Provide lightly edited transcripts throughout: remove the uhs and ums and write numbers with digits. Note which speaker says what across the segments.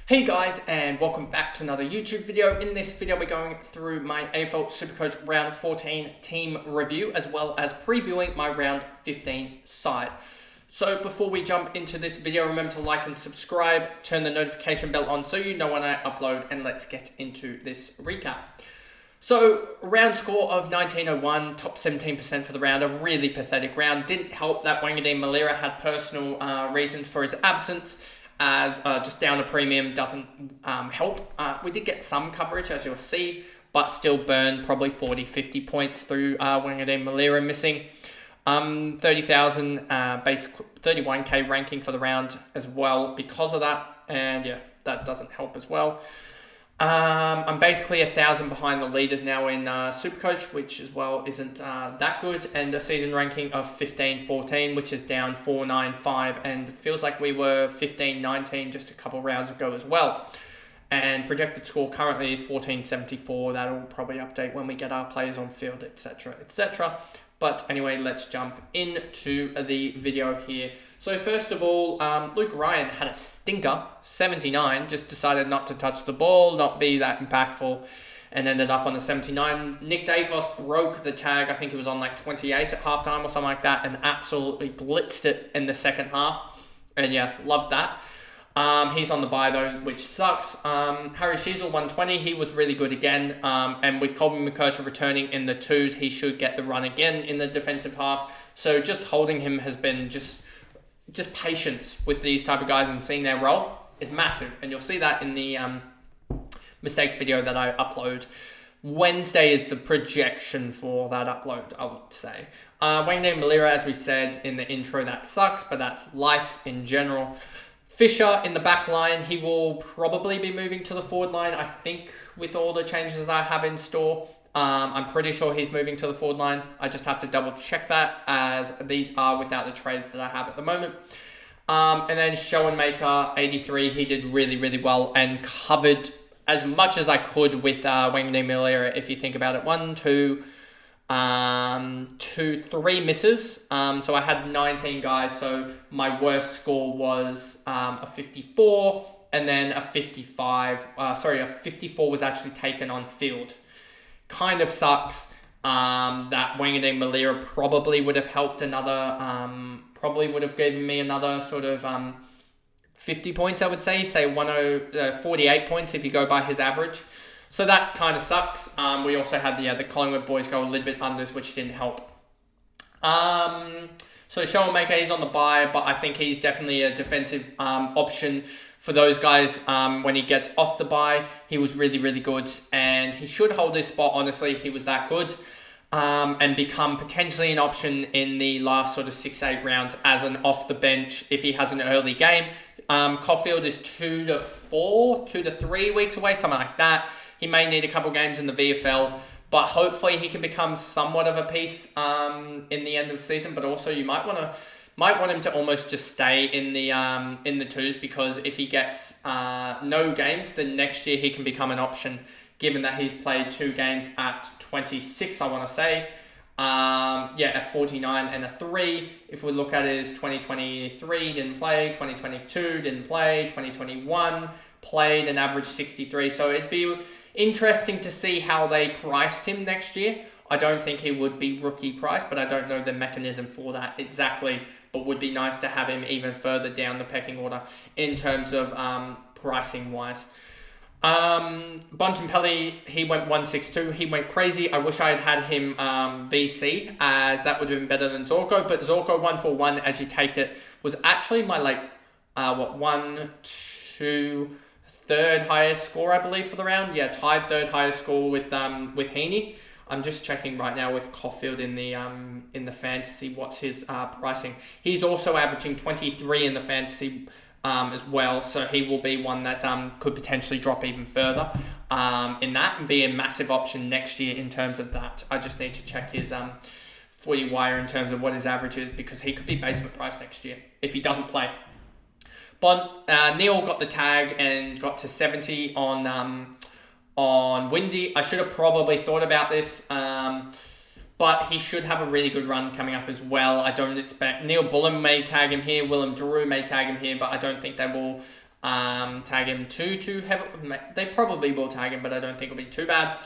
Speaker 1: Hey guys, and welcome back to another YouTube video. In this video we're going through my AFL SuperCoach round 14 team review as well as previewing my round 15 side. So before we jump into this video, remember to like and subscribe, turn the notification bell on so you know when I upload, and let's get into this recap. So, round score of 1901, top 17% for the round, a really pathetic round. Didn't help that Wangadeen Malira had personal reasons for his absence, as just down a premium doesn't help. We did get some coverage, as you'll see, but still burned probably 40-50 points through Wangadeen Malira missing. 30,000 base 31k ranking for the round as well because of that, and yeah, that doesn't help as well. I'm basically 1,000 behind the leaders now in SuperCoach, which as well isn't that good, and a season ranking of 15-14, which is down 495, and feels like we were 15-19 just a couple rounds ago as well. And projected score currently 1474. That'll probably update when we get our players on field, etc., etc. But anyway, let's jump into the video here. So first of all, Luke Ryan had a stinker, 79, just decided not to touch the ball, not be that impactful, and ended up on the 79. Nick Dacos broke the tag, I think it was on like 28 at halftime or something like that, and absolutely blitzed it in the second half. And yeah, loved that. He's on the bye though, which sucks. Harry Sheasel, 120, he was really good again. And with Colby McKercher returning in the twos, he should get the run again in the defensive half. So just holding him has been just patience with these type of guys and seeing their role is massive. And you'll see that in the mistakes video that I upload. Wednesday is the projection for that upload, I would say. Wangadeen Malira, as we said in the intro, that sucks, but that's life in general. Fisher in the back line, he will probably be moving to the forward line, I think, with all the changes that I have in store. I'm pretty sure he's moving to the forward line. I just have to double check that, as these are without the trades that I have at the moment. And then Schoenmaker, 83, he did really, really well and covered as much as I could with Wangadeen Malira, if you think about it. 3 misses. So I had 19 guys, so my worst score was a 54, and then a 55. A 54 was actually taken on field. Kind of sucks. That Wangadeen Malira probably would have helped another, probably would have given me another sort of 50 points, I would say 48 points if you go by his average. So that kind of sucks. We also had the Collingwood boys go a little bit unders, which didn't help. So Schoenmaker, he's on the bye, but I think he's definitely a defensive option for those guys when he gets off the bye. He was really, really good, and he should hold his spot, honestly. He was that good. And become potentially an option in the last sort of 6-8 rounds as an off the bench if he has an early game. Caulfield is 2 to 3 weeks away, something like that. He may need a couple games in the VFL, but hopefully he can become somewhat of a piece in the end of the season. But also you might want him to almost just stay in the twos, because if he gets no games, then next year he can become an option, given that he's played 2 games at 26, I want to say. At 49 and a 3. If we look at his 2023, didn't play. 2022, didn't play. 2021, played an average 63. So it'd be interesting to see how they priced him next year. I don't think he would be rookie price, but I don't know the mechanism for that exactly. But would be nice to have him even further down the pecking order in terms of pricing wise. Bontempelli, he went 162. He went crazy. I wish I had him BC, as that would have been better than Zorko. But Zorko 141, as you take it, was actually my third highest score, I believe, for the round. Yeah, tied third highest score with Heaney. I'm just checking right now with Caulfield in the fantasy what's his pricing. He's also averaging 23 in the fantasy as well, so he will be one that could potentially drop even further in that and be a massive option next year in terms of that. I just need to check his footy wire in terms of what his average is, because he could be basement price next year if he doesn't play. Neil got the tag and got to 70 on Windy. I should have probably thought about this, but he should have a really good run coming up as well. I don't expect... Neil Bullen may tag him here, Willem Drew may tag him here, but I don't think they will tag him too heavy. They probably will tag him, but I don't think it'll be too bad.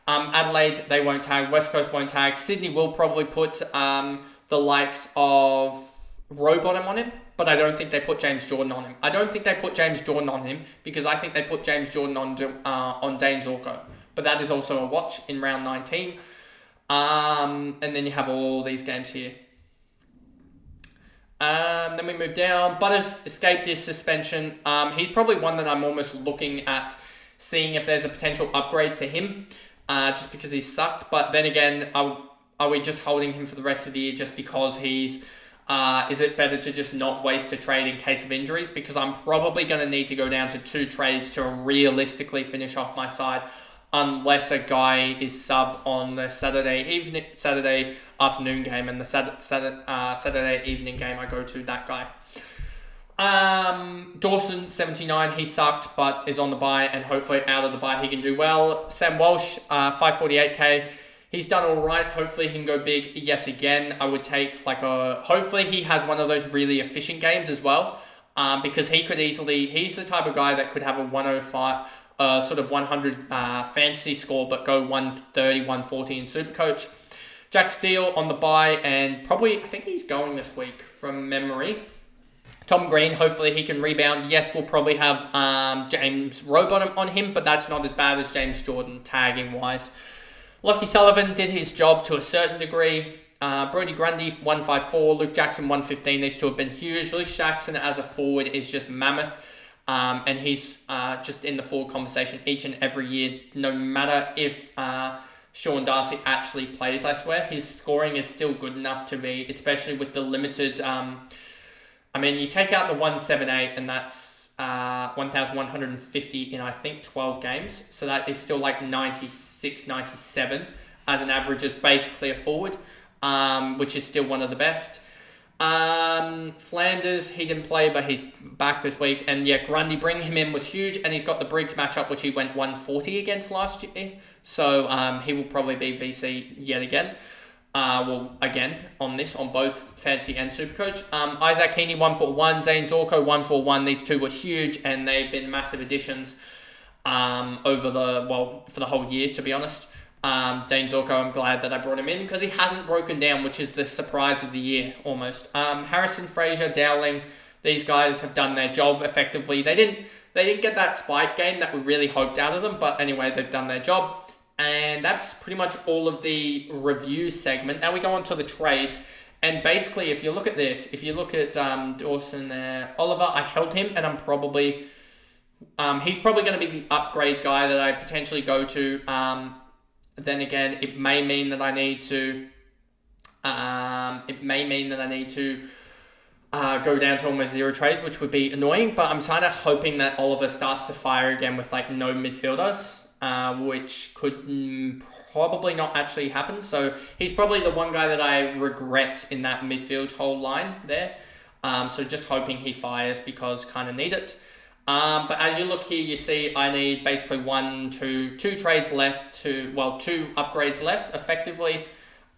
Speaker 1: Adelaide, they won't tag. West Coast won't tag. Sydney will probably put the likes of Rowbottom on him, but I don't think they put James Jordan on him. I don't think they put James Jordan on him because I think they put James Jordan on Dane Zorko. But that is also a watch in round 19. And then you have all these games here. Then we move down. Butters escaped his suspension. He's probably one that I'm almost looking at seeing if there's a potential upgrade for him, just because he's sucked. But then again, are we just holding him for the rest of the year just because he's... is it better to just not waste a trade in case of injuries? Because I'm probably going to need to go down to 2 trades to realistically finish off my side, unless a guy is sub on the Saturday afternoon game, and the Saturday evening game I go to that guy. Dawson, 79, he sucked, but is on the bye, and hopefully out of the bye he can do well. Sam Walsh, 548k. He's done all right. Hopefully he can go big yet again. I would take hopefully he has one of those really efficient games as well, because he could easily, he's the type of guy that could have a 105, sort of 100 fantasy score, but go 130, 140 in Supercoach. Jack Steele on the bye, and probably, I think he's going this week from memory. Tom Green, hopefully he can rebound. Yes, we'll probably have James Rowbottom on him, but that's not as bad as James Jordan tagging-wise. Lockie Sullivan did his job to a certain degree. Brody Grundy, 154. Luke Jackson, 115. These two have been huge. Luke Jackson as a forward is just mammoth. And he's just in the forward conversation each and every year, no matter if Sean Darcy actually plays, I swear. His scoring is still good enough to me, especially with the limited... you take out the 178, and that's 1,150 in, I think, 12 games. So that is still like 96, 97 as an average as basically a forward, which is still one of the best. Flanders, he didn't play, but he's back this week. And yeah, Grundy, bringing him in was huge. And he's got the Briggs matchup, which he went 140 against last year. So he will probably be VC yet again. Again, on both Fantasy and Supercoach. Isaac Heaney, 141. Zane Zorko, 141. These two were huge, and they've been massive additions for the whole year, to be honest. Dane Zorko, I'm glad that I brought him in, because he hasn't broken down, which is the surprise of the year, almost. Harrison, Fraser, Dowling, these guys have done their job effectively. They didn't get that spike game that we really hoped out of them, but anyway, they've done their job. And that's pretty much all of the review segment. Now we go on to the trades. And basically, if you look at this, if you look at Dawson there, Oliver, I held him, and I'm probably... he's probably going to be the upgrade guy that I potentially go to. Then again, it may mean that I need to... go down to almost 0 trades, which would be annoying. But I'm kind of hoping that Oliver starts to fire again with no midfielders. Which could probably not actually happen. So he's probably the one guy that I regret in that midfield whole line there. So just hoping he fires, because kind of need it. But as you look here, you see I need basically 2 trades left, 2 upgrades left effectively.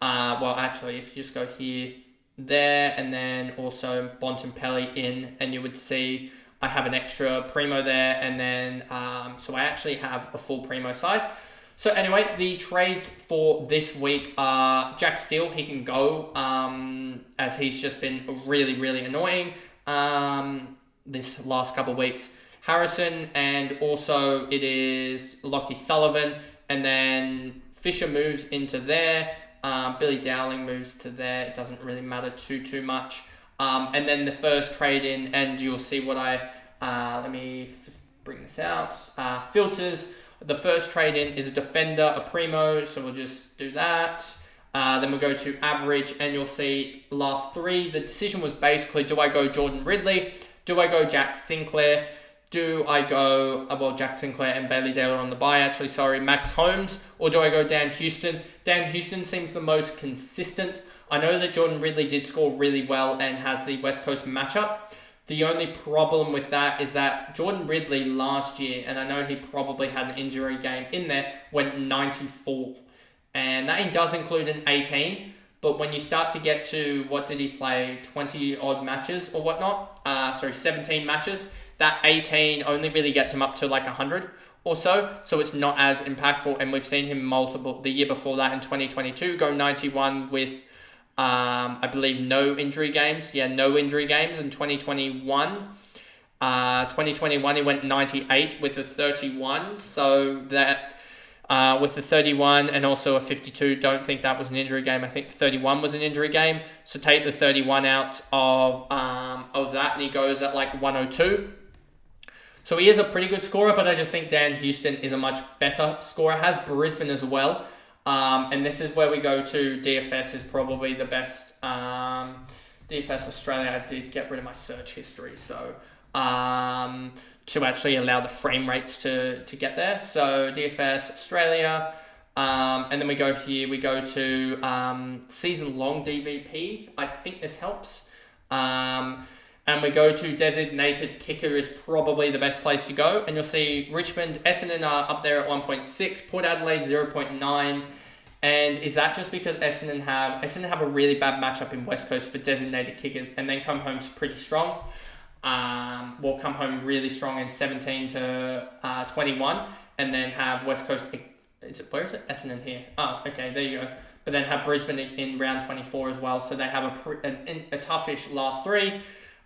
Speaker 1: Actually, if you just go here, there, and then also Bontempelli in, and you would see... I have an extra Primo there, and then, so I actually have a full Primo side. So anyway, the trades for this week are Jack Steele, he can go, as he's just been really, really annoying this last couple of weeks. Harrison, and also it is Lockie Sullivan, and then Fisher moves into there, Billy Dowling moves to there, it doesn't really matter too much. And then the first trade in, and you'll see what let me bring this out. Filters, the first trade in is a defender, a Primo, so we'll just do that. Then we'll go to average, and you'll see last 3. The decision was basically, do I go Jordan Ridley? Do I go Jack Sinclair? Do I go, Jack Sinclair and Bailey Taylor on the bye, Max Holmes? Or do I go Dan Houston? Dan Houston seems the most consistent. I know that Jordan Ridley did score really well and has the West Coast matchup. The only problem with that is that Jordan Ridley last year, and I know he probably had an injury game in there, went 94. And that does include an 18. But when you start to get to, what did he play, 20 odd matches or whatnot? 17 matches. that 18 only really gets him up to like 100 or so. So it's not as impactful. And we've seen him the year before that in 2022, go 91 with, I believe, no injury games. Yeah, no injury games in 2021. 2021 he went 98 with a 31. So that with the 31 and also a 52, don't think that was an injury game. I think 31 was an injury game. So take the 31 out of that, and he goes at like 102. So he is a pretty good scorer, but I just think Dan Houston is a much better scorer. Has Brisbane as well. And this is where we go to DFS is probably the best. DFS Australia, I did get rid of my search history. So to actually allow the frame rates to get there. So DFS Australia. And then we go here, we go to season long DVP. I think this helps. And we go to designated kicker is probably the best place to go. And you'll see Richmond, Essendon are up there at 1.6, Port Adelaide 0.9. And is that just because Essendon have a really bad matchup in West Coast for designated kickers and then come home pretty strong? Will come home really strong in 17 to 21 and then have West Coast. Where is it? Essendon here. Oh, okay, there you go. But then have Brisbane in round 24 as well. So they have a toughish last three.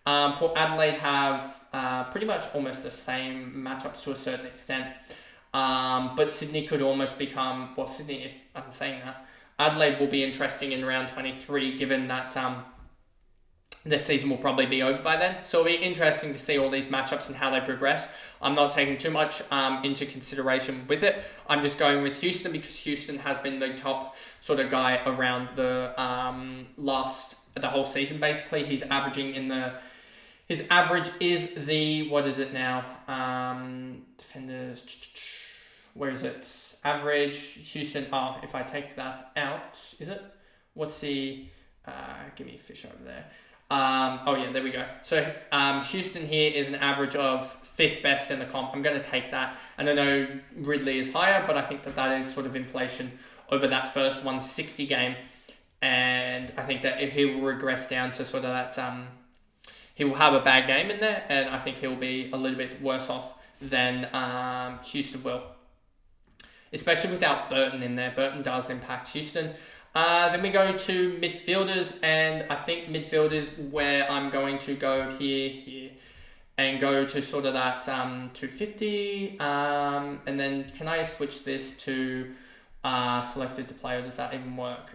Speaker 1: Port Adelaide have pretty much almost the same matchups to a certain extent. But Sydney could almost become, well, Sydney, if I'm saying that, Adelaide will be interesting in round 23 given that their season will probably be over by then. So it'll be interesting to see all these matchups and how they progress. I'm not taking too much into consideration with it. I'm just going with Houston because Houston has been the top sort of guy around the whole season basically. He's averaging his average is what is it now? Defenders, where is it? Average, Houston, if I take that out, is it? What's the, give me a fish over there. There we go. So Houston here is an average of 5th best in the comp. I'm going to take that. And I know Ridley is higher, but I think that is sort of inflation over that first 160 game. And I think that he will regress down to sort of that, he will have a bad game in there, and I think he'll be a little bit worse off than Houston will. Especially without Burton in there. Burton does impact Houston. Then we go to midfielders, and I think midfield is where I'm going to go here, and go to sort of that 250. And then can I switch this to selected to play, or does that even work?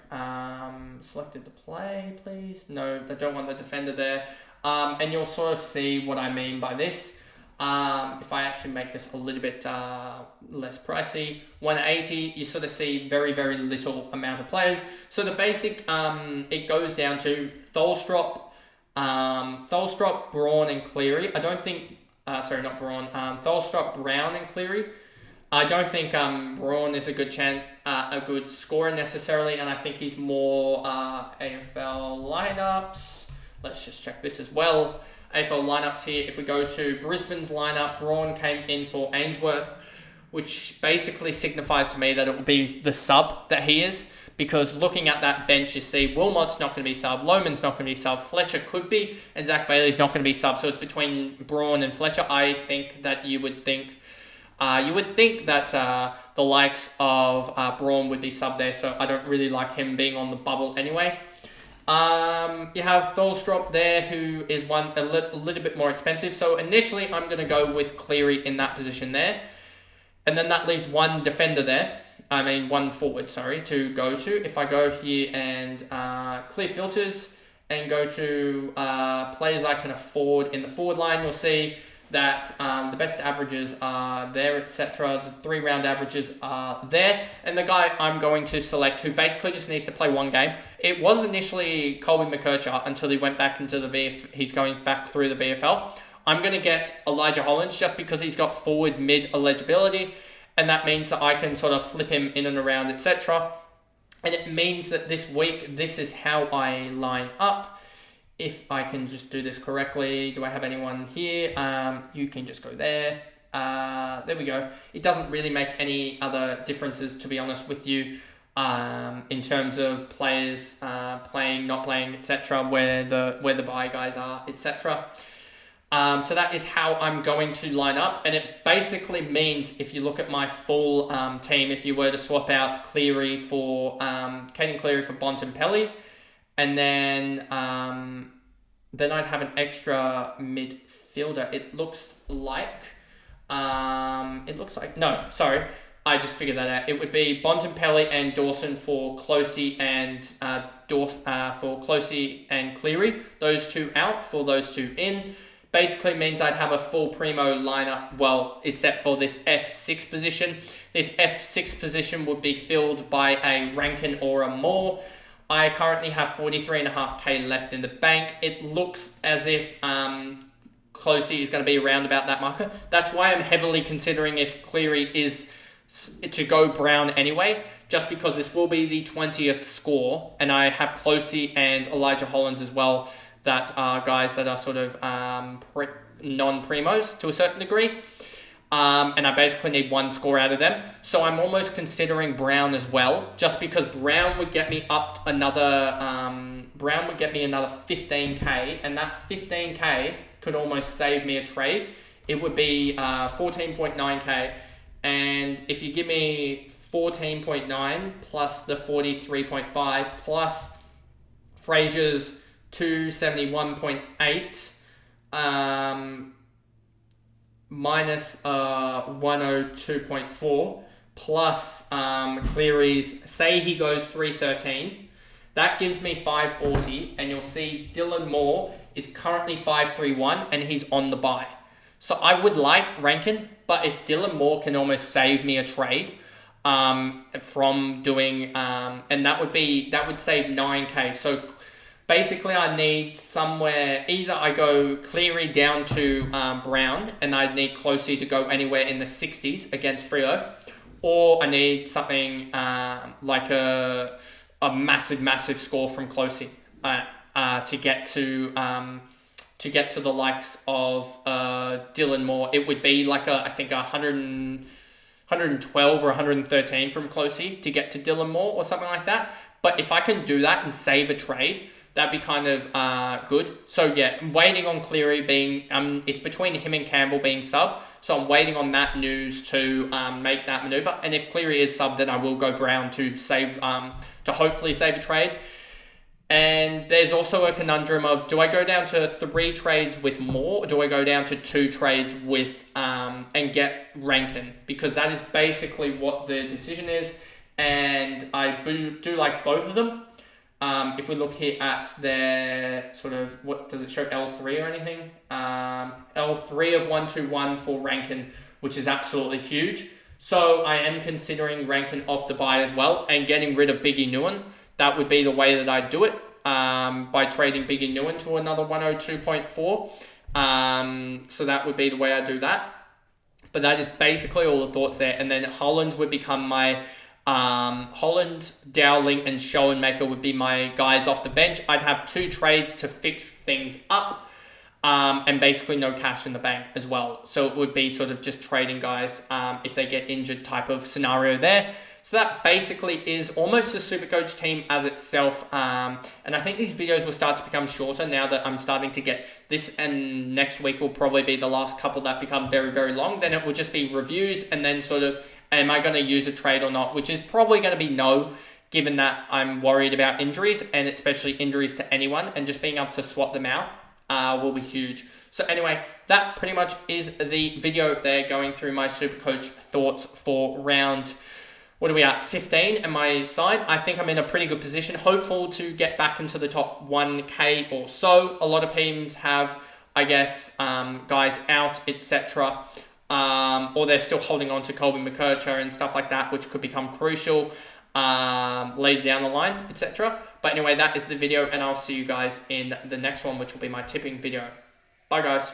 Speaker 1: Selected to play, please. No, I don't want the defender there. And you'll sort of see what I mean by this. If I actually make this a little bit less pricey, 180, you sort of see very, very little amount of players. So the basic, it goes down to Tholstrup, Braun and Cleary. I don't think, not Braun, Tholstrup, Brown and Cleary. I don't think Braun is a good scorer necessarily, and I think he's more AFL lineups. Let's just check this as well. AFL lineups here. If we go to Brisbane's lineup, Braun came in for Ainsworth, which basically signifies to me that it will be the sub that he is, because looking at that bench, you see Wilmot's not going to be sub, Lohman's not going to be sub, Fletcher could be, and Zach Bailey's not going to be sub. So it's between Braun and Fletcher. I think that you would think that the likes of Braun would be sub there, so I don't really like him being on the bubble anyway. You have Tholstrup there, who is a little bit more expensive. So initially, I'm going to go with Cleary in that position there. And then that leaves one defender there. One forward, to go to. If I go here and clear filters and go to players I can afford in the forward line, you'll see that the best averages are there, etc. The 3-round averages are there. And the guy I'm going to select, who basically just needs to play one game, it was initially Colby McKercher until he went back into the VFL. He's going back through the VFL. I'm going to get Elijah Hollands just because he's got forward mid eligibility, and that means that I can sort of flip him in and around, etc. And it means that this week, this is how I line up. If I can just do this correctly, do I have anyone here? You can just go there. There we go. It doesn't really make any other differences, to be honest with you, in terms of players playing, not playing, etc. Where the buy guys are, etc. So that is how I'm going to line up, and it basically means if you look at my full team, if you were to swap out Cleary for Caden Cleary for Bontempelli, and then I'd have an extra midfielder. It looks like no, sorry, I just figured that out. It would be Bontempelli and Dawson for Closey and Cleary. Those two out for those two in. Basically means I'd have a full primo lineup, well, except for this F6 position. This F6 position would be filled by a Rankin or a Moore. I currently have 43.5k left in the bank. It looks as if Closey is going to be around about that marker. That's why I'm heavily considering if Cleary is to go Brown anyway, just because this will be the 20th score, and I have Closey and Elijah Hollands as well, that are guys that are sort of non-primos to a certain degree. And I basically need one score out of them. So I'm almost considering Brown as well, just because Brown would get me up another 15k, and that 15k could almost save me a trade. It would be 14.9k, and if you give me 14.9 plus the 43.5 plus Fraser's 271.8 minus 102.4 plus Cleary's, say he goes 313, that gives me 540, and you'll see Dylan Moore is currently 531 and he's on the buy. So I would like Rankin, but if Dylan Moore can almost save me a trade from doing, and that would save 9k. So basically, I need somewhere, either I go Cleary down to Brown, and I need Closey to go anywhere in the 60s against Freo, or I need something like a massive score from Closey to get to the likes of Dylan Moore. It would be like I think 112 or 113 from Closey to get to Dylan Moore or something like that. But if I can do that and save a trade, that'd be kind of good. So yeah, I'm waiting on Cleary being, it's between him and Campbell being sub. So I'm waiting on that news to make that maneuver. And if Cleary is sub, then I will go Brown to save, to hopefully save a trade. And there's also a conundrum of, do I go down to 3 trades with Moore, or do I go down to 2 trades with, and get Rankin? Because that is basically what the decision is. And I do like both of them. If we look here at their sort of, what does it show, L3 or anything? L3 of 121 for Rankin, which is absolutely huge. So I am considering Rankin off the buy as well and getting rid of Biggie Nguyen. That would be the way that I'd do it, by trading Biggie Nguyen to another 102.4. So that would be the way I do that. But that is basically all the thoughts there. And then Holland would become my... Holland, Dowling, and Schoenmaker would be my guys off the bench. I'd have 2 trades to fix things up, and basically no cash in the bank as well. So it would be sort of just trading guys if they get injured type of scenario there. So that basically is almost a SuperCoach team as itself. And I think these videos will start to become shorter now that I'm starting to get this, and next week will probably be the last couple that become very, very long. Then it will just be reviews and then sort of, am I going to use a trade or not? Which is probably going to be no, given that I'm worried about injuries, and especially injuries to anyone, and just being able to swap them out will be huge. So anyway, that pretty much is the video there, going through my SuperCoach thoughts for round, what are we at, 15 and my side. I think I'm in a pretty good position, hopeful to get back into the top 1k or so. A lot of teams have, I guess, guys out, etc., or they're still holding on to Colby McKercher and stuff like that, which could become crucial later down the line, etc. But anyway, that is the video, and I'll see you guys in the next one, which will be my tipping video. Bye, guys.